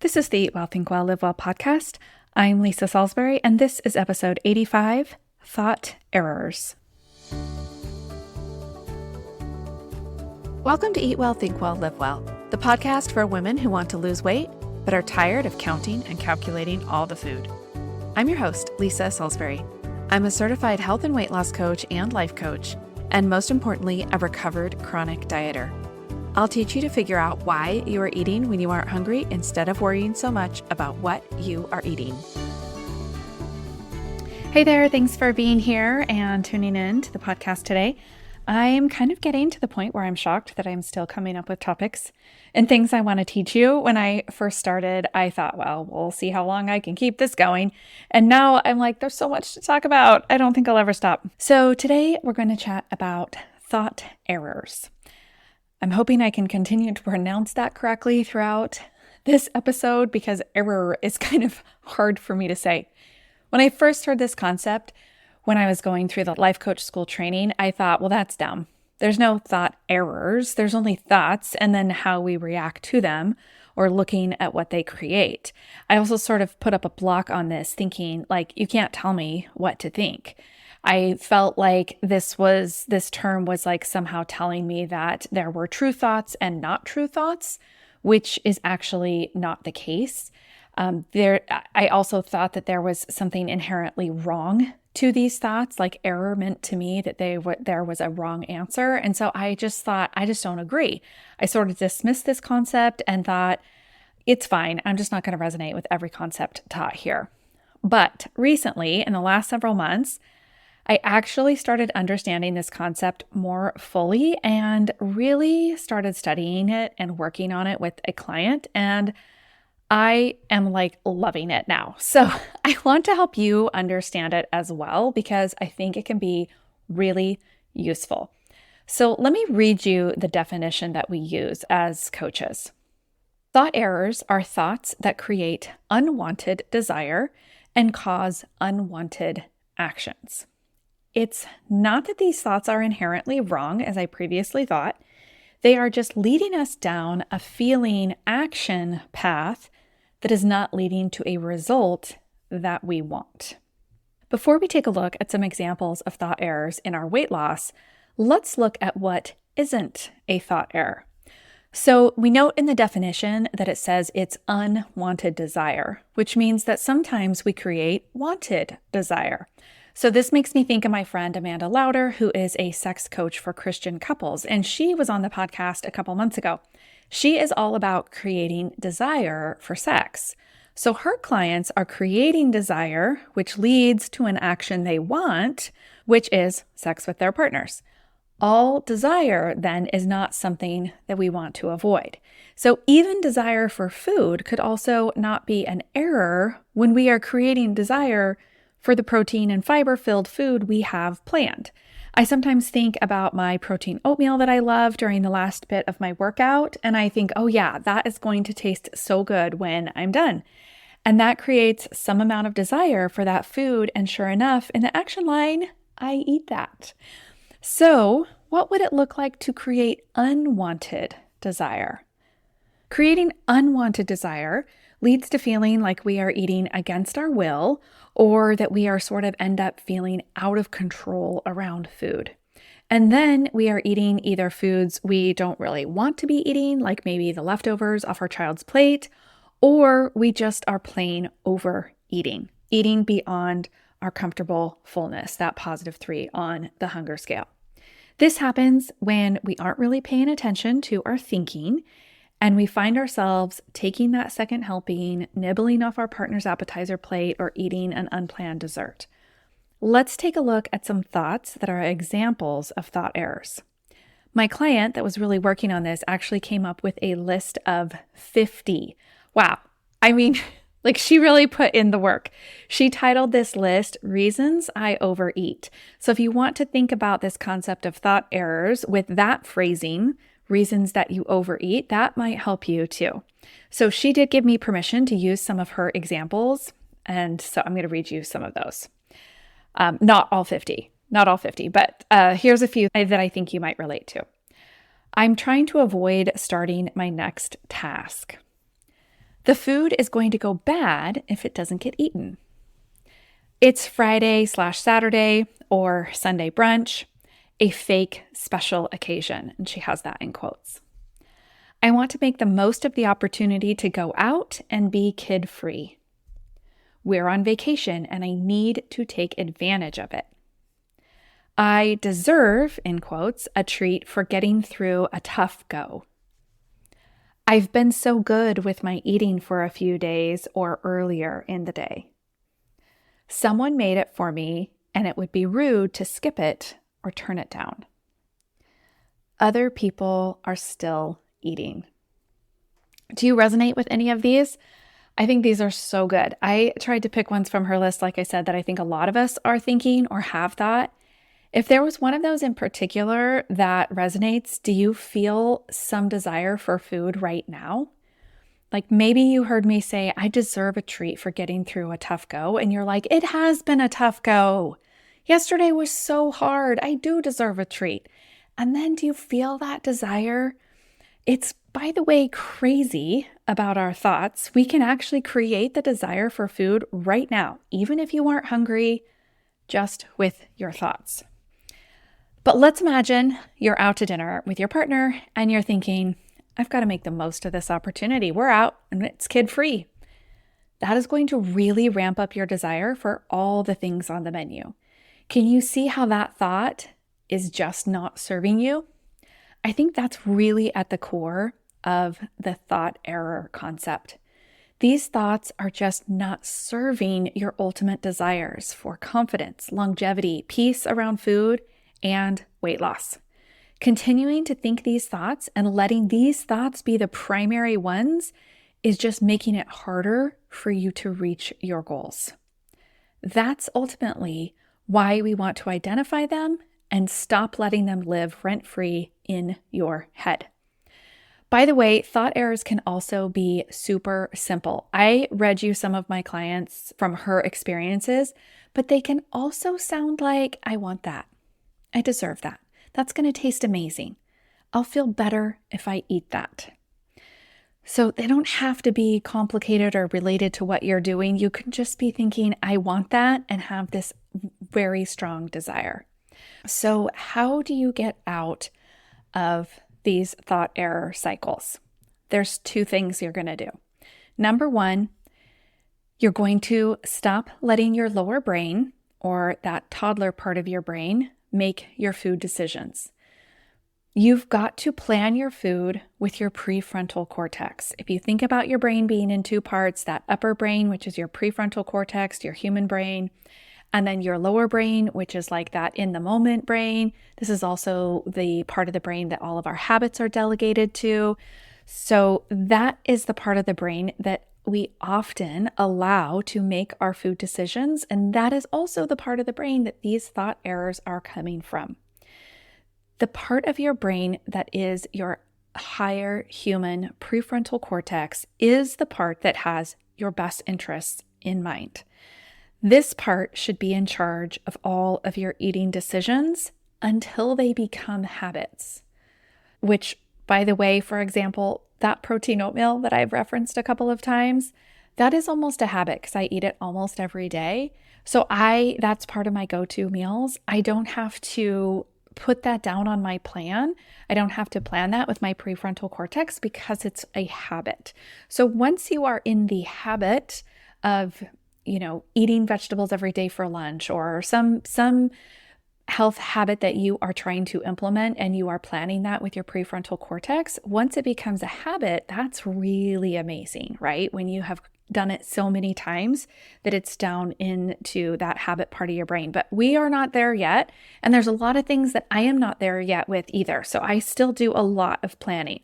This is the Eat Well, Think Well, Live Well podcast. I'm Lisa Salisbury, and this is episode 85, Thought Errors. Welcome to Eat Well, Think Well, Live Well, the podcast for women who want to lose weight but are tired of counting and calculating all the food. I'm your host, Lisa Salisbury. I'm a certified health and weight loss coach and life coach, and most importantly, a recovered chronic dieter. I'll teach you to figure out why you are eating when you aren't hungry instead of worrying so much about what you are eating. Hey there, thanks for being here and tuning in to the podcast today. I'm kind of getting to the point where I'm shocked that I'm still coming up with topics and things I want to teach you. When I first started, I thought, well, we'll see how long I can keep this going. And now I'm like, there's so much to talk about. I don't think I'll ever stop. So today we're going to chat about thought errors. I'm hoping I can continue to pronounce that correctly throughout this episode because error is kind of hard for me to say. When I first heard this concept, when I was going through the life coach school training, I thought, well, that's dumb. There's no thought errors. There's only thoughts and then how we react to them or looking at what they create. I also sort of put up a block on this thinking like, you can't tell me what to think. I felt like this term was like somehow telling me that there were true thoughts and not true thoughts, which is actually not the case. I also thought that there was something inherently wrong to these thoughts, like error meant to me that there was a wrong answer. And so I just thought, I just don't agree. I sort of dismissed this concept and thought, it's fine. I'm just not going to resonate with every concept taught here. But recently, in the last several months, I actually started understanding this concept more fully and really started studying it and working on it with a client. And I am like loving it now. So I want to help you understand it as well because I think it can be really useful. So let me read you the definition that we use as coaches. Thought errors are thoughts that create unwanted desire and cause unwanted actions. It's not that these thoughts are inherently wrong, as I previously thought. They are just leading us down a feeling action path that is not leading to a result that we want. Before we take a look at some examples of thought errors in our weight loss, let's look at what isn't a thought error. So we note in the definition that it says it's unwanted desire, which means that sometimes we create wanted desire. So this makes me think of my friend Amanda Lauder, who is a sex coach for Christian couples, and she was on the podcast a couple months ago. She is all about creating desire for sex. So her clients are creating desire, which leads to an action they want, which is sex with their partners. All desire then is not something that we want to avoid. So even desire for food could also not be an error when we are creating desire for the protein and fiber-filled food we have planned. I sometimes think about my protein oatmeal that I love during the last bit of my workout, and I think, oh yeah, that is going to taste so good when I'm done. And that creates some amount of desire for that food, and sure enough, in the action line, I eat that. So what would it look like to create unwanted desire? Creating unwanted desire leads to feeling like we are eating against our will or that we are sort of end up feeling out of control around food. And then we are eating either foods we don't really want to be eating, like maybe the leftovers off our child's plate, or we just are plain overeating, eating beyond our comfortable fullness, that +3 on the hunger scale. This happens when we aren't really paying attention to our thinking and we find ourselves taking that second helping, nibbling off our partner's appetizer plate, or eating an unplanned dessert. Let's take a look at some thoughts that are examples of thought errors. My client that was really working on this actually came up with a list of 50. Wow. I mean, like she really put in the work. She titled this list, Reasons I Overeat. So if you want to think about this concept of thought errors with that phrasing, reasons that you overeat, that might help you too. So she did give me permission to use some of her examples. And so I'm going to read you some of those. Not all 50, but here's a few that I think you might relate to. I'm trying to avoid starting my next task. The food is going to go bad if it doesn't get eaten. It's Friday/Saturday or Sunday brunch, a fake special occasion. And she has that in quotes. I want to make the most of the opportunity to go out and be kid-free. We're on vacation and I need to take advantage of it. I deserve, in quotes, a treat for getting through a tough go. I've been so good with my eating for a few days or earlier in the day. Someone made it for me and it would be rude to skip it or turn it down. Other people are still eating. Do you resonate with any of these? I think these are so good. I tried to pick ones from her list, like I said, that I think a lot of us are thinking or have thought. If there was one of those in particular that resonates, do you feel some desire for food right now? Like maybe you heard me say, I deserve a treat for getting through a tough go. And you're like, it has been a tough go. Yesterday was so hard. I do deserve a treat. And then do you feel that desire? It's, by the way, crazy about our thoughts. We can actually create the desire for food right now, even if you aren't hungry, just with your thoughts. But let's imagine you're out to dinner with your partner and you're thinking, I've got to make the most of this opportunity. We're out and it's kid-free. That is going to really ramp up your desire for all the things on the menu. Can you see how that thought is just not serving you? I think that's really at the core of the thought error concept. These thoughts are just not serving your ultimate desires for confidence, longevity, peace around food, and weight loss. Continuing to think these thoughts and letting these thoughts be the primary ones is just making it harder for you to reach your goals. That's ultimately why we want to identify them and stop letting them live rent-free in your head. By the way, thought errors can also be super simple. I read you some of my clients from her experiences, but they can also sound like, I want that. I deserve that. That's going to taste amazing. I'll feel better if I eat that. So they don't have to be complicated or related to what you're doing. You can just be thinking, I want that, and have this very strong desire. So how do you get out of these thought error cycles? There's two things you're going to do. Number one, you're going to stop letting your lower brain, or that toddler part of your brain, make your food decisions. You've got to plan your food with your prefrontal cortex. If you think about your brain being in two parts, that upper brain, which is your prefrontal cortex, your human brain, and then your lower brain, which is like that in the moment brain. This is also the part of the brain that all of our habits are delegated to. So that is the part of the brain that we often allow to make our food decisions. And that is also the part of the brain that these thought errors are coming from. The part of your brain that is your higher human prefrontal cortex is the part that has your best interests in mind. This part should be in charge of all of your eating decisions until they become habits, which, by the way, for example, that protein oatmeal that I've referenced a couple of times, that is almost a habit because I eat it almost every day. So that's part of my go-to meals. I don't have to put that down on my plan. I don't have to plan that with my prefrontal cortex because it's a habit. So once you are in the habit of, eating vegetables every day for lunch, or some health habit that you are trying to implement and you are planning that with your prefrontal cortex, once it becomes a habit, that's really amazing, right? When you have done it so many times that it's down into that habit part of your brain. But we are not there yet. And there's a lot of things that I am not there yet with either. So I still do a lot of planning.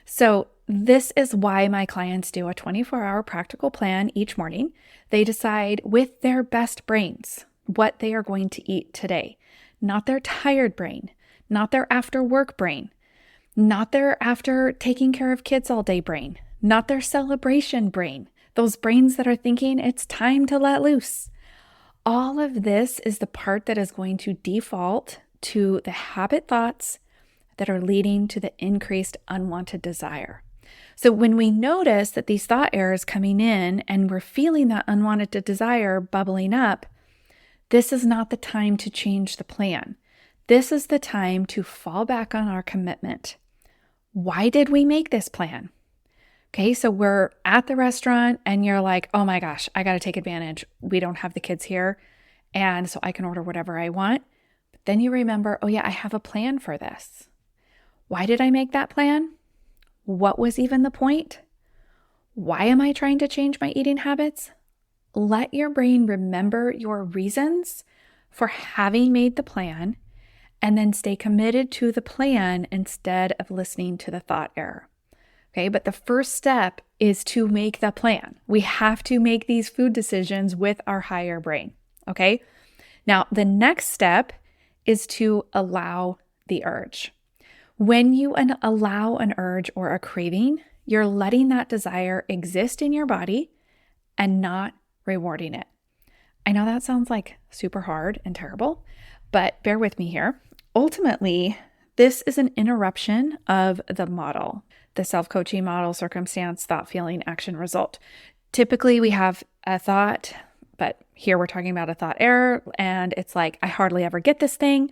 So this is why my clients do a 24-hour practical plan each morning. They decide with their best brains what they are going to eat today, not their tired brain, not their after work brain, not their after taking care of kids all day brain, not their celebration brain, those brains that are thinking it's time to let loose. All of this is the part that is going to default to the habit thoughts that are leading to the increased unwanted desire. So when we notice that these thought errors coming in and we're feeling that unwanted desire bubbling up, this is not the time to change the plan. This is the time to fall back on our commitment. Why did we make this plan? Okay, so we're at the restaurant and you're like, oh my gosh, I got to take advantage. We don't have the kids here. And so I can order whatever I want. But then you remember, oh yeah, I have a plan for this. Why did I make that plan? What was even the point? Why am I trying to change my eating habits? Let your brain remember your reasons for having made the plan and then stay committed to the plan instead of listening to the thought error. Okay, but the first step is to make the plan. We have to make these food decisions with our higher brain. Okay, now the next step is to allow the urge. When you allow an urge or a craving, you're letting that desire exist in your body and not rewarding it. I know that sounds like super hard and terrible, but bear with me here. Ultimately, this is an interruption of the model, the self-coaching model, circumstance, thought, feeling, action, result. Typically, we have a thought, but here we're talking about a thought error, and it's like, I hardly ever get this thing.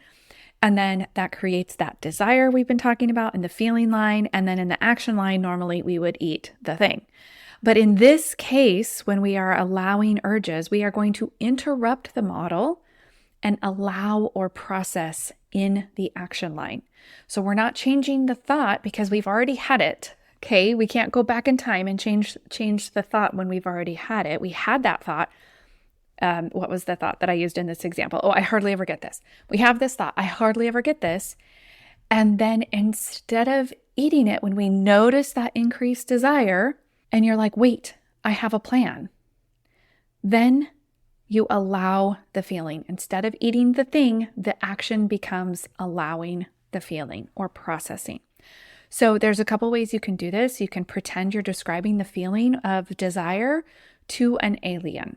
And then that creates that desire we've been talking about in the feeling line. And then in the action line, normally we would eat the thing. But in this case, when we are allowing urges, we are going to interrupt the model and allow or process in the action line. So we're not changing the thought because we've already had it. Okay, we can't go back in time and change the thought when we've already had it. We had that thought. What was the thought that I used in this example? Oh, I hardly ever get this. We have this thought, I hardly ever get this. And then instead of eating it, when we notice that increased desire, and you're like, wait, I have a plan. Then you allow the feeling. Instead of eating the thing, the action becomes allowing the feeling or processing. So there's a couple ways you can do this. You can pretend you're describing the feeling of desire to an alien.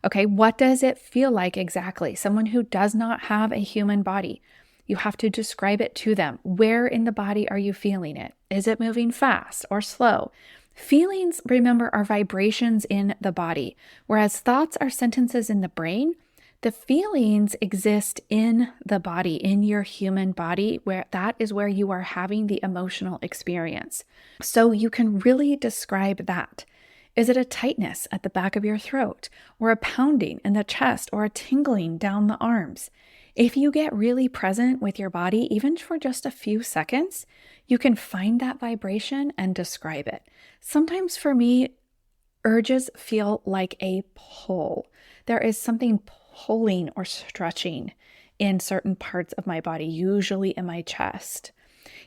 Okay, what does it feel like exactly? Someone who does not have a human body. You have to describe it to them. Where in the body are you feeling it? Is it moving fast or slow? Feelings, remember, are vibrations in the body, whereas thoughts are sentences in the brain. The feelings exist in the body, in your human body, where that is where you are having the emotional experience. So you can really describe that. Is it a tightness at the back of your throat, or a pounding in the chest, or a tingling down the arms? If you get really present with your body, even for just a few seconds, you can find that vibration and describe it. Sometimes for me, urges feel like a pull. There is something pulling or stretching in certain parts of my body, usually in my chest.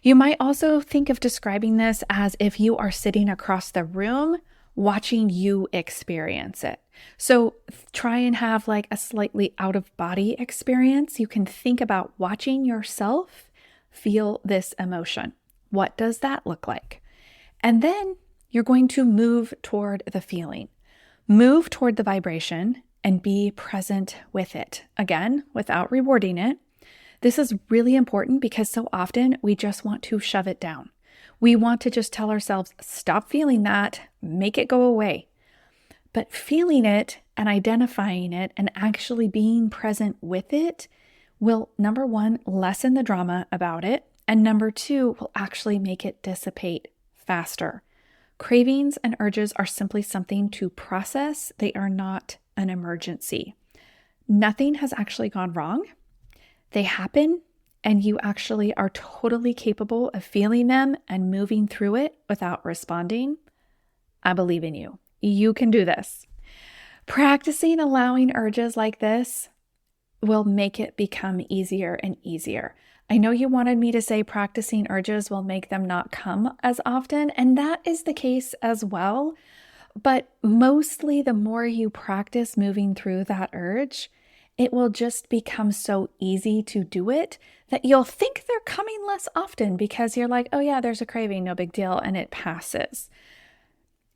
You might also think of describing this as if you are sitting across the room watching you experience it. So try and have like a slightly out of body experience. You can think about watching yourself feel this emotion. What does that look like? And then you're going to move toward the feeling, move toward the vibration and be present with it. Again, without rewarding it. This is really important because so often we just want to shove it down. We want to just tell ourselves, stop feeling that, make it go away. But feeling it and identifying it and actually being present with it will, number one, lessen the drama about it. And number two, will actually make it dissipate faster. Cravings and urges are simply something to process. They are not an emergency. Nothing has actually gone wrong. They happen. And you actually are totally capable of feeling them and moving through it without responding. I believe in you. You can do this. Practicing allowing urges like this will make it become easier and easier. I know you wanted me to say practicing urges will make them not come as often, and that is the case as well. But mostly the more you practice moving through that urge, it will just become so easy to do it that you'll think they're coming less often because you're like, oh yeah, there's a craving, no big deal, and it passes.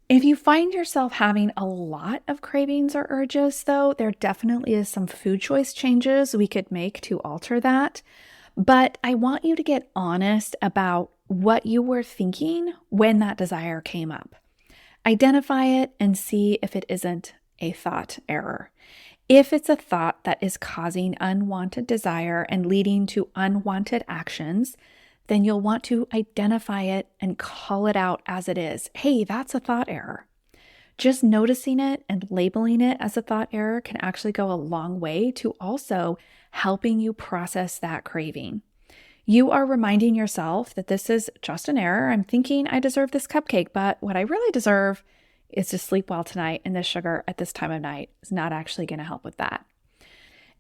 If you find yourself having a lot of cravings or urges, though, there definitely is some food choice changes we could make to alter that. But I want you to get honest about what you were thinking when that desire came up. Identify it and see if it isn't a thought error. If it's a thought that is causing unwanted desire and leading to unwanted actions, then you'll want to identify it and call it out as it is. Hey, that's a thought error. Just noticing it and labeling it as a thought error can actually go a long way to also helping you process that craving. You are reminding yourself that this is just an error. I'm thinking I deserve this cupcake, but what I really deserve is to sleep well tonight, and this sugar at this time of night is not actually going to help with that.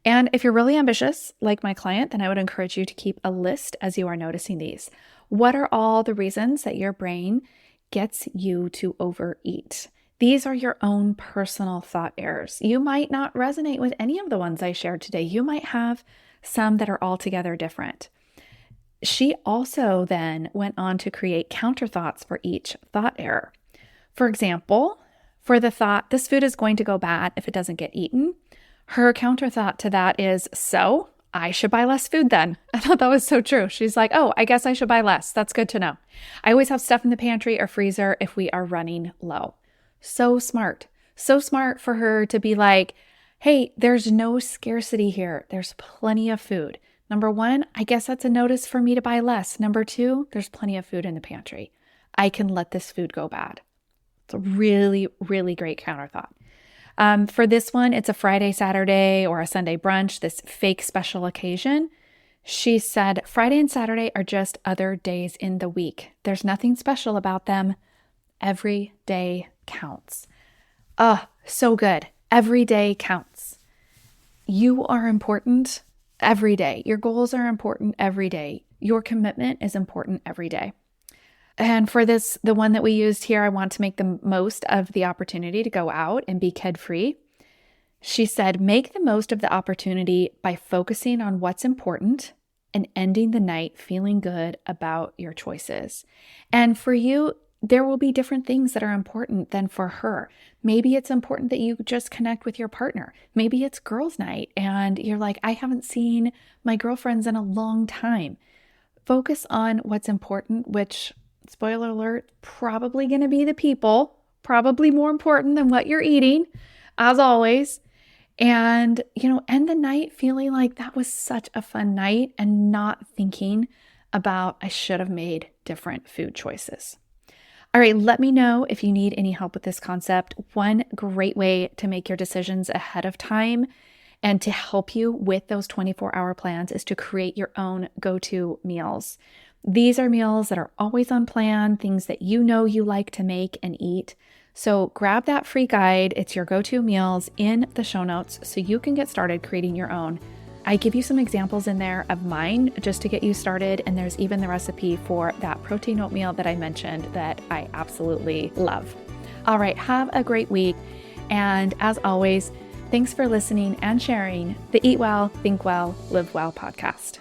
And if you're really ambitious, like my client, then I would encourage you to keep a list as you are noticing these. What are all the reasons that your brain gets you to overeat? These are your own personal thought errors. You might not resonate with any of the ones I shared today. You might have some that are altogether different. She also then went on to create counter thoughts for each thought error. For example, for the thought, this food is going to go bad if it doesn't get eaten, her counter thought to that is, so I should buy less food then. I thought that was so true. She's like, oh, I guess I should buy less. That's good to know. I always have stuff in the pantry or freezer if we are running low. So smart. So smart for her to be like, hey, there's no scarcity here. There's plenty of food. Number one, I guess that's a notice for me to buy less. Number two, there's plenty of food in the pantry. I can let this food go bad. It's a really, really great counter thought. For this one, it's a Friday, Saturday, or a Sunday brunch, this fake special occasion. She said, Friday and Saturday are just other days in the week. There's nothing special about them. Every day counts. Oh, so good. Every day counts. You are important every day. Your goals are important every day. Your commitment is important every day. And for this, the one that we used here, I want to make the most of the opportunity to go out and be kid-free. She said, make the most of the opportunity by focusing on what's important and ending the night feeling good about your choices. And for you, there will be different things that are important than for her. Maybe it's important that you just connect with your partner. Maybe it's girls' night and you're like, I haven't seen my girlfriends in a long time. Focus on what's important, which, spoiler alert, probably going to be the people, probably more important than what you're eating, as always. And, end the night feeling like that was such a fun night and not thinking about I should have made different food choices. All right, let me know if you need any help with this concept. One great way to make your decisions ahead of time and to help you with those 24-hour plans is to create your own go-to meals. These are meals that are always on plan, things that you know you like to make and eat. So grab that free guide. It's your go-to meals in the show notes so you can get started creating your own. I give you some examples in there of mine just to get you started. And there's even the recipe for that protein oatmeal that I mentioned that I absolutely love. All right, have a great week. And as always, thanks for listening and sharing the Eat Well, Think Well, Live Well podcast.